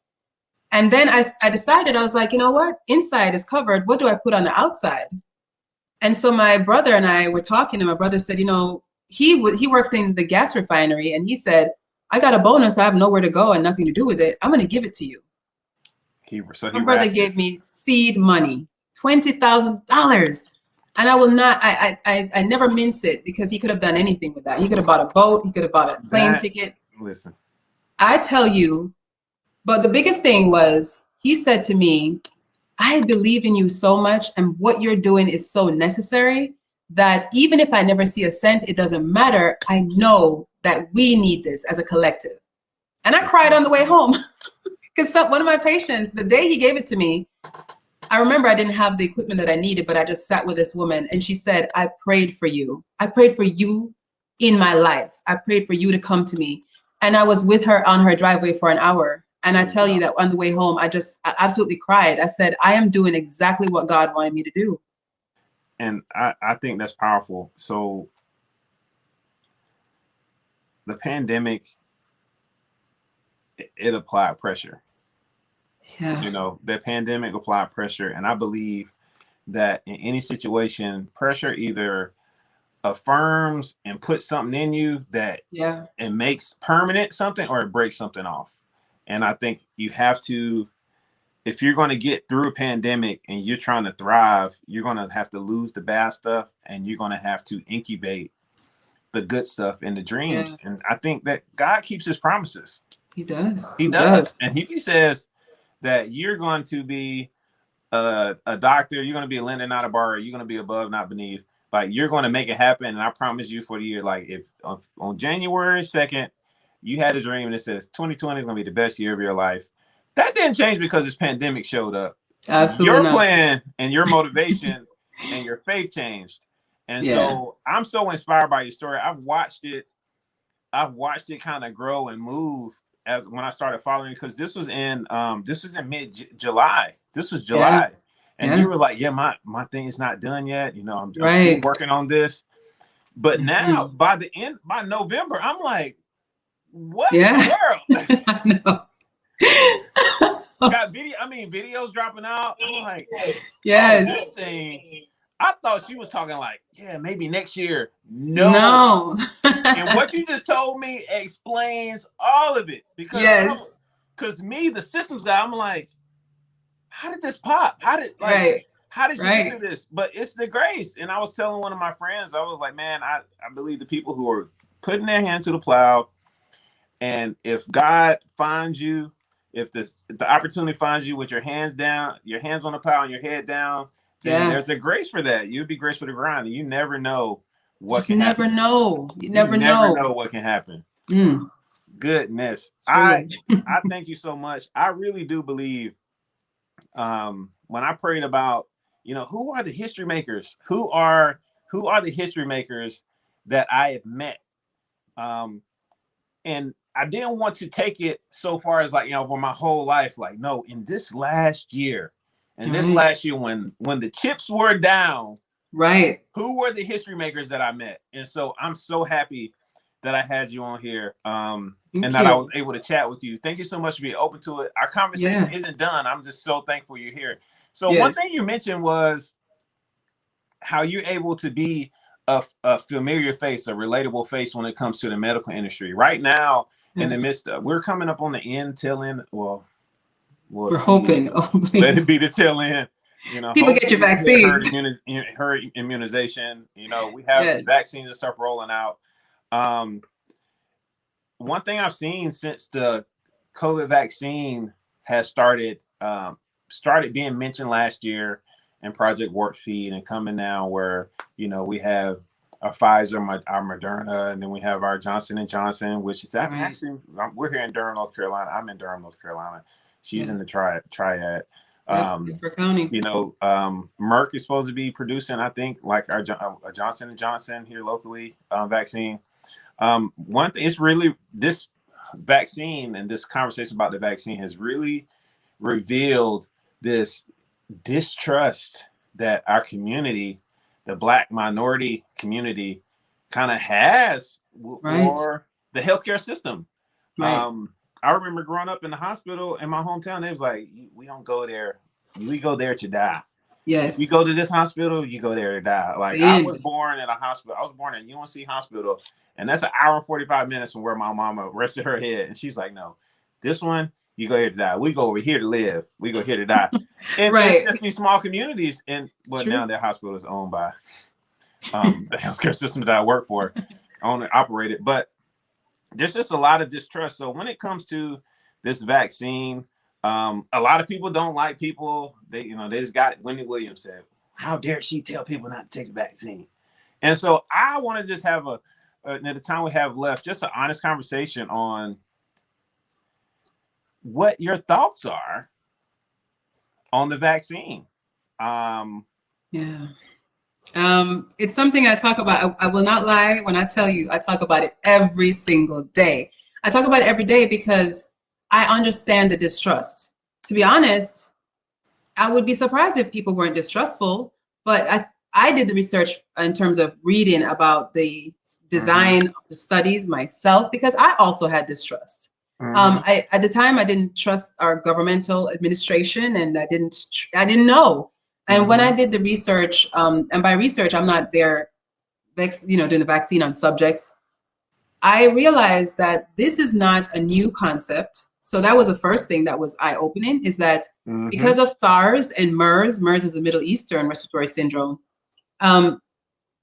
And then I decided, I was like, you know what? Inside is covered. What do I put on the outside? And so my brother and I were talking, and my brother said, he works in the gas refinery, and he said, I got a bonus. I have nowhere to go and nothing to do with it. I'm going to give it to you. My brother gave me seed money, $20,000. And I will not, I never mince it, because he could have done anything with that. He could have bought a boat. He could have bought a plane ticket. Listen. I tell you, but the biggest thing was, he said to me, I believe in you so much, and what you're doing is so necessary that even if I never see a cent, it doesn't matter. I know that we need this as a collective. And I cried on the way home, because one of my patients, the day he gave it to me, I remember I didn't have the equipment that I needed, but I just sat with this woman, and she said, I prayed for you. I prayed for you in my life. I prayed for you to come to me. And I was with her on her driveway for an hour. And I tell you that on the way home, I absolutely cried. I said, I am doing exactly what God wanted me to do. And I think that's powerful. So the pandemic, it applied pressure. Yeah. The pandemic applied pressure. And I believe that in any situation, pressure either affirms and puts something in you that it makes permanent something, or it breaks something off. And I think you have to, if you're going to get through a pandemic and you're trying to thrive, you're going to have to lose the bad stuff, and you're going to have to incubate the good stuff and the dreams. And I think that God keeps his promises. He does. He does. And if he says that you're going to be a doctor, you're going to be a lender, not a borrower, you're going to be above, not beneath. Like, you're going to make it happen. And I promise you, for the year, like, if on January 2nd, you had a dream and it says 2020 is going to be the best year of your life, that didn't change because this pandemic showed up. Absolutely Your not. plan and your motivation and your faith changed. And Yeah. so I'm so inspired by your story. I've watched it kind of grow and move as when I started following, because this was in mid July. This was Yeah. July. And you Yeah. were like, yeah, my thing is not done yet. I'm still Right. working on this. But now Mhm. by November, I'm like, what in the Yeah. world? I know. Got videos dropping out. I'm like, oh, this Yes. thing. I thought she was talking like, yeah, maybe next year. No. No. And what you just told me explains all of it. Yes. Because me, the systems guy, I'm like, how did this pop? Right. How did you get Right. through this? But it's the grace. And I was telling one of my friends, I was like, man, I believe the people who are putting their hand to the plow, and if God finds you, if the opportunity finds you with your hands down, your hands on the plow and your head down, then Yeah. there's a grace for that. You'd be grace for the grind, and you never know what Just can never happen. know. You You never never know. know what can happen. Mm, Goodness. true. I thank you so much. I really do believe, when I prayed about, who are the history makers? Who are the history makers that I have met? And I didn't want to take it so far as like, for my whole life, like, no, in this last year, Right. when the chips were down, Right. who were the history makers that I met? And so I'm so happy that I had you on here, and Thank that I was you. able to chat with you. Thank you so much for being open to it. Our conversation Yeah. isn't done. I'm just so thankful you're here. So one Yes. thing you mentioned was how you're able to be a familiar face, a relatable face when it comes to the medical industry. Right now, in Yeah. the midst of, we're coming up on the tail end. Well, We're please hoping. Oh, let it please. be the tail end. People get your Hopefully we get vaccines. herd immunization. We have Yes. vaccines and stuff rolling out. Um, One thing I've seen since the COVID vaccine has started being mentioned last year in Project Warp Speed, and coming now where we have our Pfizer, our Moderna, and then we have our Johnson and Johnson, which is Right. actually, we're here in Durham, North Carolina. I'm in Durham, North Carolina. She's Yeah. in the triad. Yep. Beaufort County. Merck is supposed to be producing, I think, like our Johnson and Johnson here locally, vaccine. One thing, it's really, this vaccine and this conversation about the vaccine has really revealed this distrust that our community, the Black minority community, kind of has Right. for the healthcare system. Right. I remember growing up in the hospital in my hometown, it was like, we don't go there. We go there to die. If you Yes. go to this hospital, you go there to die. Like, The I was end. born in a hospital. I was born at UNC Hospital, and that's an hour and 45 minutes from where my mama rested her head. And she's like, no, this one, you go here to die. We go over here to live. We go here to die. And it's Right. just these small communities. And It's but now true. that hospital is owned by the healthcare system that I work for, own and operate it. But there's just a lot of distrust. So when it comes to this vaccine, a lot of people don't like people. They just got, Wendy Williams said, how dare she tell people not to take the vaccine? And so I want to just have at the time we have left, just an honest conversation on what your thoughts are on the vaccine. Yeah. It's something I talk about. I will not lie when I tell you I talk about it every single day. I talk about it every day because I understand the distrust. To be honest, I would be surprised if people weren't distrustful, but I did the research in terms of reading about the design of the studies myself because I also had distrust. At the time, I didn't trust our governmental administration, and I didn't know. And when I did the research, and by research, I'm not there, doing the vaccine on subjects. I realized that this is not a new concept. So that was the first thing that was eye-opening, is that because of SARS and MERS is the Middle Eastern respiratory syndrome,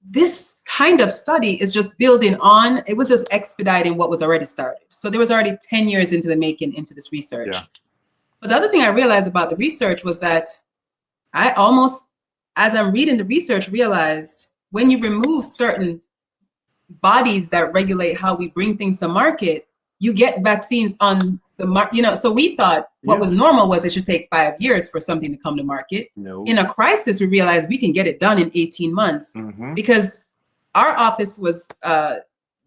this kind of study is just building on, it was just expediting what was already started. So there was already 10 years into the making into this research. Yeah. But the other thing I realized about the research was that I almost, as I'm reading the research, realized when you remove certain bodies that regulate how we bring things to market, you get vaccines on So we thought what was normal was it should take 5 years for something to come to market. No. In a crisis, we realized we can get it done in 18 months because our office was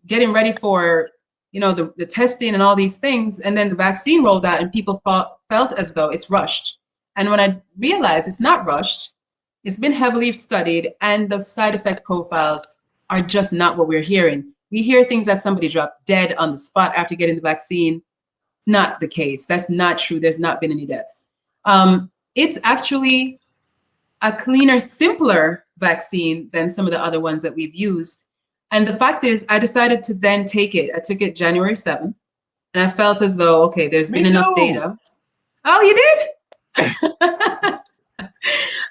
getting ready for, the testing and all these things. And then the vaccine rolled out and people felt as though it's rushed. And when I realized it's not rushed, it's been heavily studied and the side effect profiles are just not what we're hearing. We hear things that somebody dropped dead on the spot after getting the vaccine. Not the case. That's not true. There's not been any deaths. It's actually a cleaner, simpler vaccine than some of the other ones that we've used. And the fact is, I decided to then take it. I took it January 7th, and I felt as though, okay, there's been enough data. Oh, you did?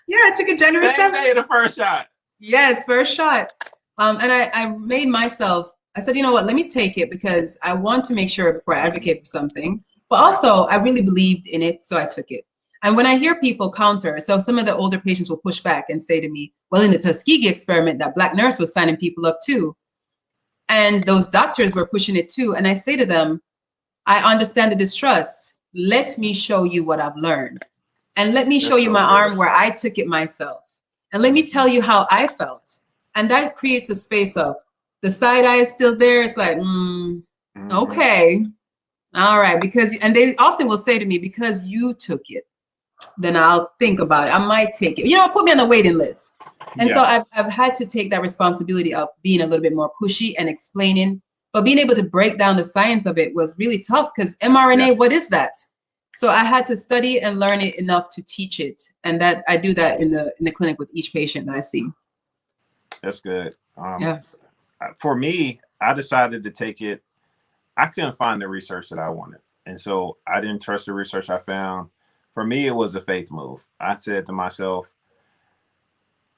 Yeah, I took it January 7th. Same day of the first shot. Yes, first shot. And I made myself, I said, you know what, let me take it because I want to make sure before I advocate for something. But also, I really believed in it, so I took it. And when I hear people counter, so some of the older patients will push back and say to me, well, in the Tuskegee experiment, that Black nurse was signing people up too. And those doctors were pushing it too. And I say to them, I understand the distrust. Let me show you what I've learned. And let me show you my arm where I took it myself. And let me tell you how I felt. And that creates a space of the side eye is still there. It's like, okay. All right. And they often will say to me, because you took it, then I'll think about it. I might take it. Put me on the waiting list. And so I've had to take that responsibility of being a little bit more pushy and explaining, but being able to break down the science of it was really tough because mRNA, what is that? So I had to study and learn it enough to teach it. And that I do that in the clinic with each patient that I see. That's good. For me, I decided to take it. I couldn't find the research that I wanted. And so I didn't trust the research I found. For me, it was a faith move. I said to myself,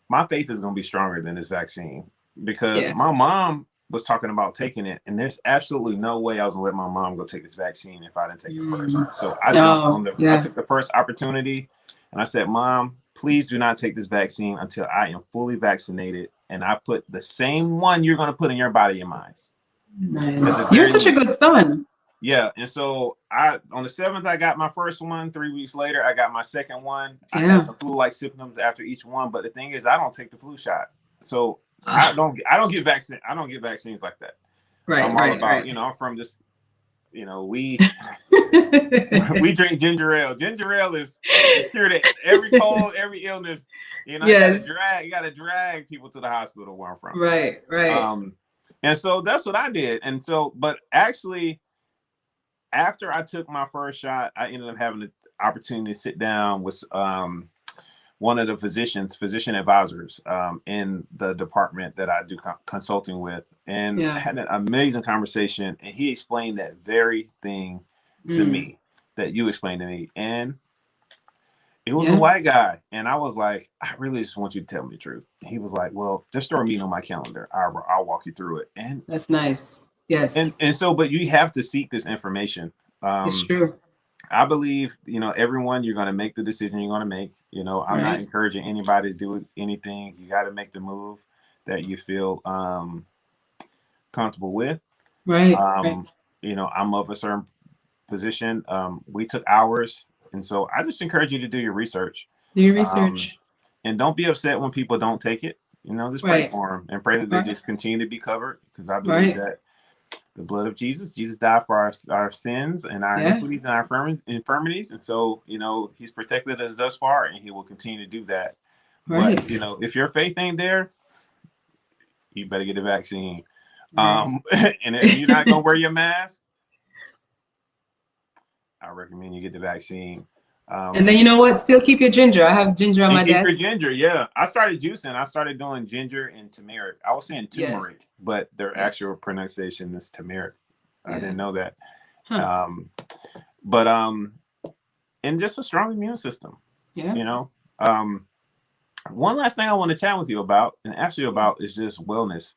my faith is going to be stronger than this vaccine because my mom was talking about taking it. And there's absolutely no way I was going to let my mom go take this vaccine if I didn't take it first. So I I took the first opportunity and I said, Mom, please do not take this vaccine until I am fully vaccinated. And I put the same one you're going to put in your body and minds. Nice. You're such a good son. Yeah. And so on the 7th, I got my first one. 3 weeks later, I got my second one. I had some flu-like symptoms after each one. But the thing is, I don't take the flu shot. So I don't get vaccine. I don't get vaccines like that. Right. I'm all about, I'm from this, we drink ginger ale. Ginger ale is the cure to every cold, every illness. You gotta drag people to the hospital where I'm from. Right. And so that's what I did. And so, but actually, after I took my first shot, I ended up having the opportunity to sit down with one of the physician advisors in the department that I do consulting with, and had an amazing conversation. And he explained that very thing to me that you explained to me. And it was a white guy. And I was like, I really just want you to tell me the truth. He was like, well, just throw a meeting on my calendar. I'll walk you through it. And that's nice. Yes. And so, but you have to seek this information. It's true. I believe, everyone, you're going to make the decision you're going to make. I'm not encouraging anybody to do anything. You got to make the move that you feel comfortable with. Right. I'm of a certain position. We took hours. And so I just encourage you to do your research. Do your research. And don't be upset when people don't take it. Just pray for them and pray that they just continue to be covered. Because I believe that the blood of Jesus died for our sins and our iniquities and our infirmities. And so, he's protected us thus far and he will continue to do that. Right. But, if your faith ain't there, you better get the vaccine. And if you're not going to wear your mask, I recommend you get the vaccine. And then you know what? Still keep your ginger. I have ginger on my desk. Keep your ginger, yeah. I started juicing. I started doing ginger and turmeric. I was saying turmeric, but their actual pronunciation is turmeric. I didn't know that. Huh. And just a strong immune system. Yeah. One last thing I want to chat with you about, and ask you about, is just wellness.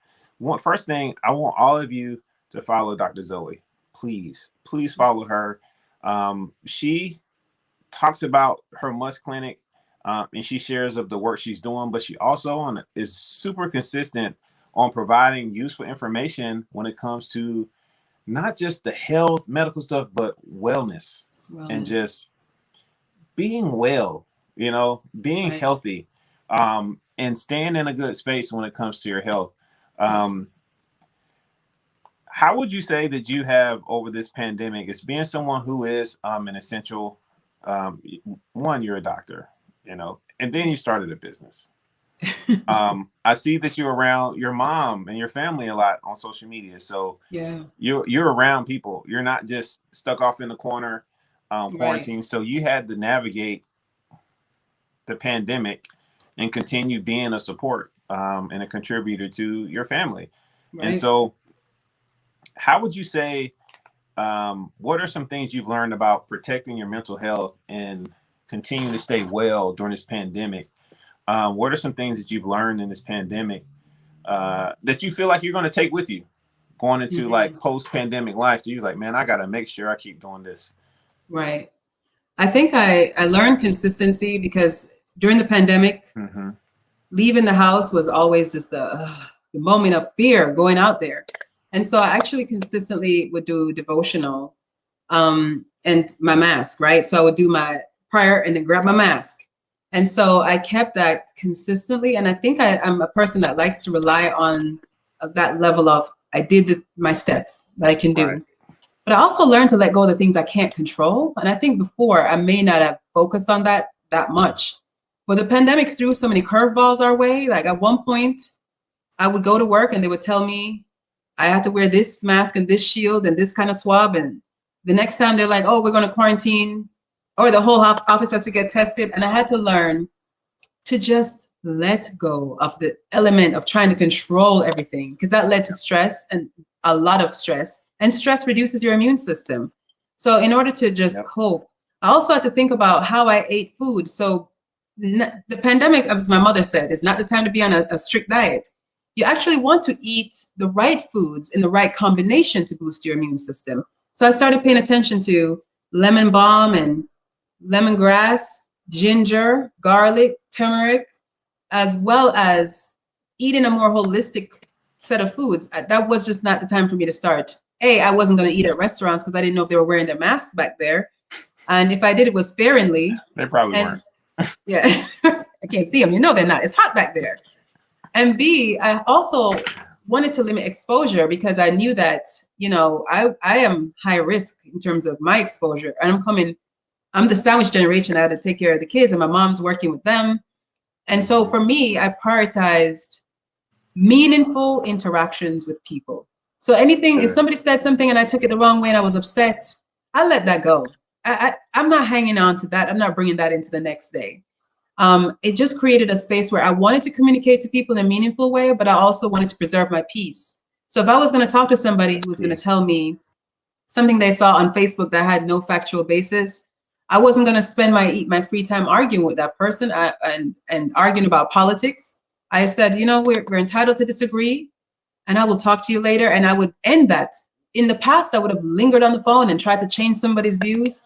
First thing, I want all of you to follow Dr. Zoe. Please follow her. She talks about her Must Clinic, and she shares of the work she's doing, but she also is super consistent on providing useful information when it comes to not just the health, medical stuff, but wellness and Wellness. just being well, being Right. healthy, and staying in a good space when it comes to your health. Yes. Um, how would you say that you have over this pandemic as being someone who is an essential, um, one, you're a doctor, and then you started a business. I see that you're around your mom and your family a lot on social media. So Yeah. you're around people. You're not just stuck off in the corner, Right. quarantine. So you had to navigate the pandemic and continue being a support, and a contributor to your family. And Right. so, how would you say, what are some things you've learned about protecting your mental health and continuing to stay well during this pandemic? What are some things that you've learned in this pandemic, that you feel like you're going to take with you going into like Mhm. post pandemic life? Do you like, man, I got to make sure I keep doing this? Right. I think I learned consistency because during the pandemic, Mm-hmm. leaving the house was always just the moment of fear going out there. And so I actually consistently would do devotional, and my mask, right? So I would do my prayer and then grab my mask. And so I kept that consistently. And I think I'm a person that likes to rely on that level of I did my steps that I can Right. do. But I also learned to let go of the things I can't control. And I think before I may not have focused on that much. But the pandemic threw so many curveballs our way. Like at one point, I would go to work and they would tell me I have to wear this mask and this shield and this kind of swab. And the next time they're like, oh, we're going to quarantine, or the whole office has to get tested. And I had to learn to just let go of the element of trying to control everything because that led to stress and a lot of stress. And stress reduces your immune system. So, in order to just Yep. cope, I also had to think about how I ate food. So, the pandemic, as my mother said, is not the time to be on a strict diet. You actually want to eat the right foods in the right combination to boost your immune system. So, I started paying attention to lemon balm and lemongrass, ginger, garlic, turmeric, as well as eating a more holistic set of foods. That was just not the time for me to start. I wasn't going to eat at restaurants because I didn't know if they were wearing their masks back there. And if I did, it was sparingly. They probably And weren't. yeah, I can't see them. You know they're not. It's hot back there. And B, I also wanted to limit exposure because I knew that, I am high risk in terms of my exposure. And I'm the sandwich generation. I had to take care of the kids and my mom's working with them. And so for me, I prioritized meaningful interactions with people. So anything, if Good. somebody said something and I took it the wrong way and I was upset, I let that go. I'm not hanging on to that. I'm not bringing that into the next day. It just created a space where I wanted to communicate to people in a meaningful way, but I also wanted to preserve my peace. So if I was going to talk to somebody That's who was going to key. tell me something they saw on Facebook that had no factual basis, I wasn't going to spend my free time arguing with that person, and arguing about politics. I said, we're entitled to disagree, and I will talk to you later. And I would end that. In the past, I would have lingered on the phone and tried to change somebody's views.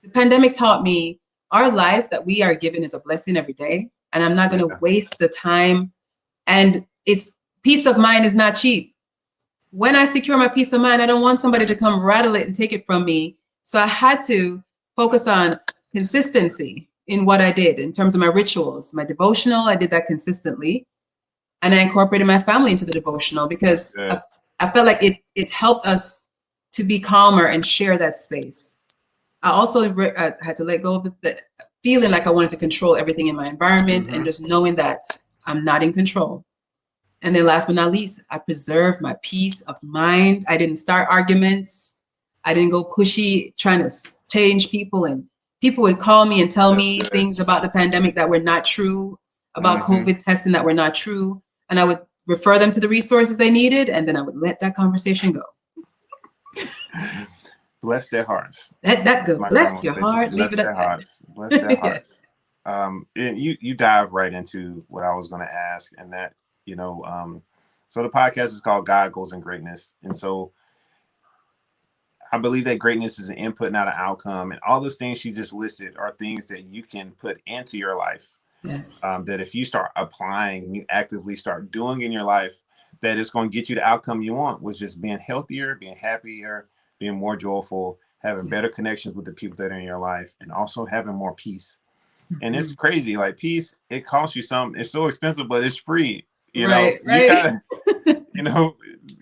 The pandemic taught me our life that we are given is a blessing every day, and I'm not going to Yeah. waste the time. And it's peace of mind is not cheap. When I secure my peace of mind, I don't want somebody to come rattle it and take it from me. So I had to focus on consistency in what I did in terms of my rituals, my devotional. I did that consistently. And I incorporated my family into the devotional That's because good. I felt like it helped us to be calmer and share that space. I also had to let go of the feeling like I wanted to control everything in my environment and Mm-hmm. just knowing that I'm not in control. And then last but not least, I preserved my peace of mind. I didn't start arguments. I didn't go pushy trying to change people. And people would call me and tell That's me good. things about the pandemic that were not true, about Mm-hmm. COVID testing that were not true. And I would refer them to the resources they needed. And then I would let that conversation go. Bless their hearts. Let that go. My grandma Bless would your say, just heart. Leave bless it at their that. hearts. Bless their Yes. hearts. And you dive right into what I was going to ask, and that, you know, um, so the podcast is called God Goals and Greatness, and so I believe that greatness is an input, not an outcome, and all those things she just listed are things that you can put into your life. Yes. That if you start applying and you actively start doing in your life, that it's going to get you the outcome you want, was just being healthier, being happier, being more joyful, having better connections with the people that are in your life, and also having more peace. And it's crazy. Like, peace, it costs you something. It's so expensive, but it's free. You know, you gotta, you know,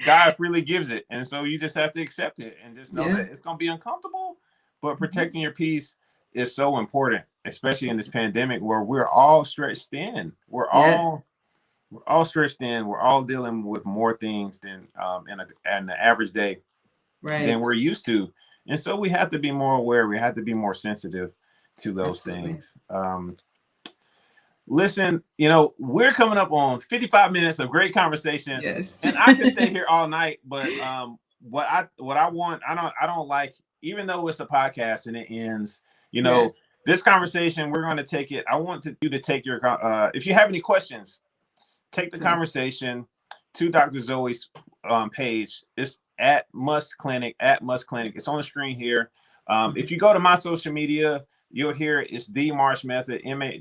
God freely gives it. And so you just have to accept it and just know that it's going to be uncomfortable, but protecting your peace is so important, especially in this pandemic where we're all stretched thin. We're all stretched thin. We're all dealing with more things than in the average day than we're used to. And so we have to be more aware. We have to be more sensitive to those things. Listen, you know, we're coming up on 55 minutes of great conversation. And I could stay here all night, but what I want, I don't like, even though it's a podcast and it ends, you know, this conversation, we're going to take it. I want you to take your, if you have any questions, take the conversation to Dr. Zoe's page. It's at Must Clinic, It's on the screen here. If you go to my social media, you'll hear it's The Marsh Method, TheMarshMethod,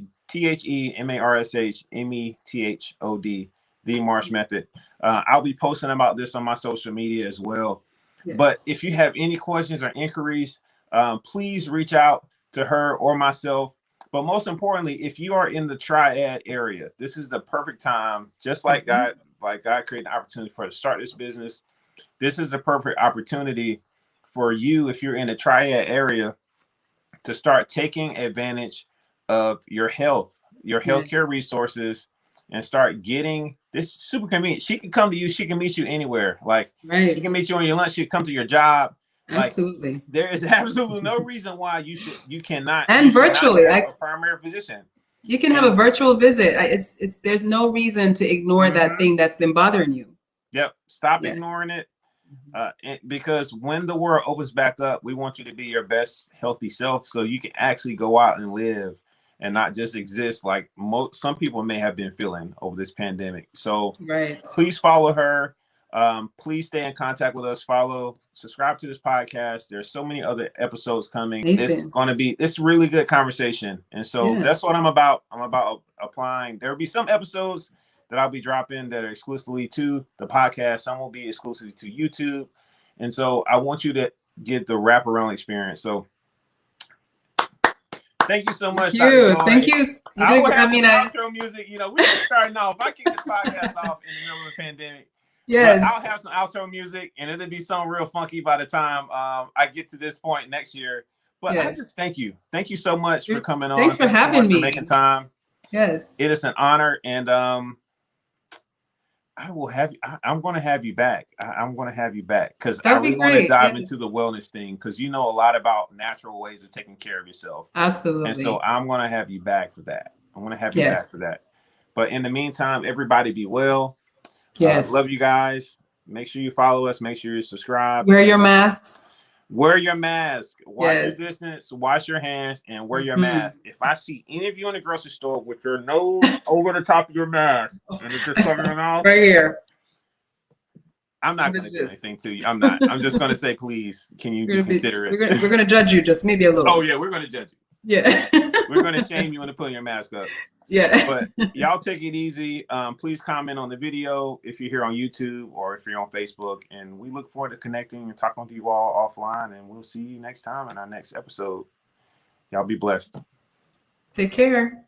The Marsh Method. I'll be posting about this on my social media as well. But if you have any questions or inquiries, please reach out to her or myself. But most importantly, if you are in the Triad area, this is the perfect time, just like God created an opportunity for us to start this business. This is a perfect opportunity for you, if you're in the Triad area, to start taking advantage of your healthcare resources, and start getting this super convenient. She can come to you. She can meet you anywhere. Like, she can meet you on your lunch. She can come to your job. Absolutely. Like, there is absolutely no reason why you cannot. And virtually, have a primary physician. You can have a virtual visit. There's no reason to ignore that thing that's been bothering you. Yep. Stop ignoring it. Because when the world opens back up, we want you to be your best healthy self, so you can actually go out and live and not just exist like some people may have been feeling over this pandemic. So please follow her. Please stay in contact with us. Subscribe to this podcast. There's so many other episodes coming. It's really good conversation. And so that's what I'm about. I'm about applying. There'll be some episodes that I'll be dropping that are exclusively to the podcast. Some will be exclusively to YouTube. And so I want you to get the wraparound experience. So thank you so much. Thank you. Outro music. You know, we're just starting off. I kick this podcast off in the middle of the pandemic. But I'll have some outro music, and it'll be something real funky by the time I get to this point next year. But I just thank you. Thank you so much for coming on. Thanks for having me. For making time. Yes. It is an honor, and I will have. I'm going to have you back. I'm going to have you back because I really want to dive into the wellness thing, because you know a lot about natural ways of taking care of yourself. Absolutely. And so I'm going to have you back for that. I'm going to have you back for that. But in the meantime, everybody be well. Love you guys. Make sure you follow us. Make sure you subscribe. Wear your masks. Wear your mask. Watch your distance. Wash your hands and wear your mask. If I see any of you in the grocery store with your nose over the top of your mask and it's just covering your mouth, right here, I'm not going to do anything to you. I'm not. I'm just going to say, please, can you be considerate? We're going to judge you just maybe a little. Oh yeah, we're going to judge you. Yeah. We're going to shame you into putting your mask up. Yeah. But y'all take it easy. Please comment on the video if you're here on YouTube or if you're on Facebook. And we look forward to connecting and talking with you all offline. And we'll see you next time in our next episode. Y'all be blessed. Take care.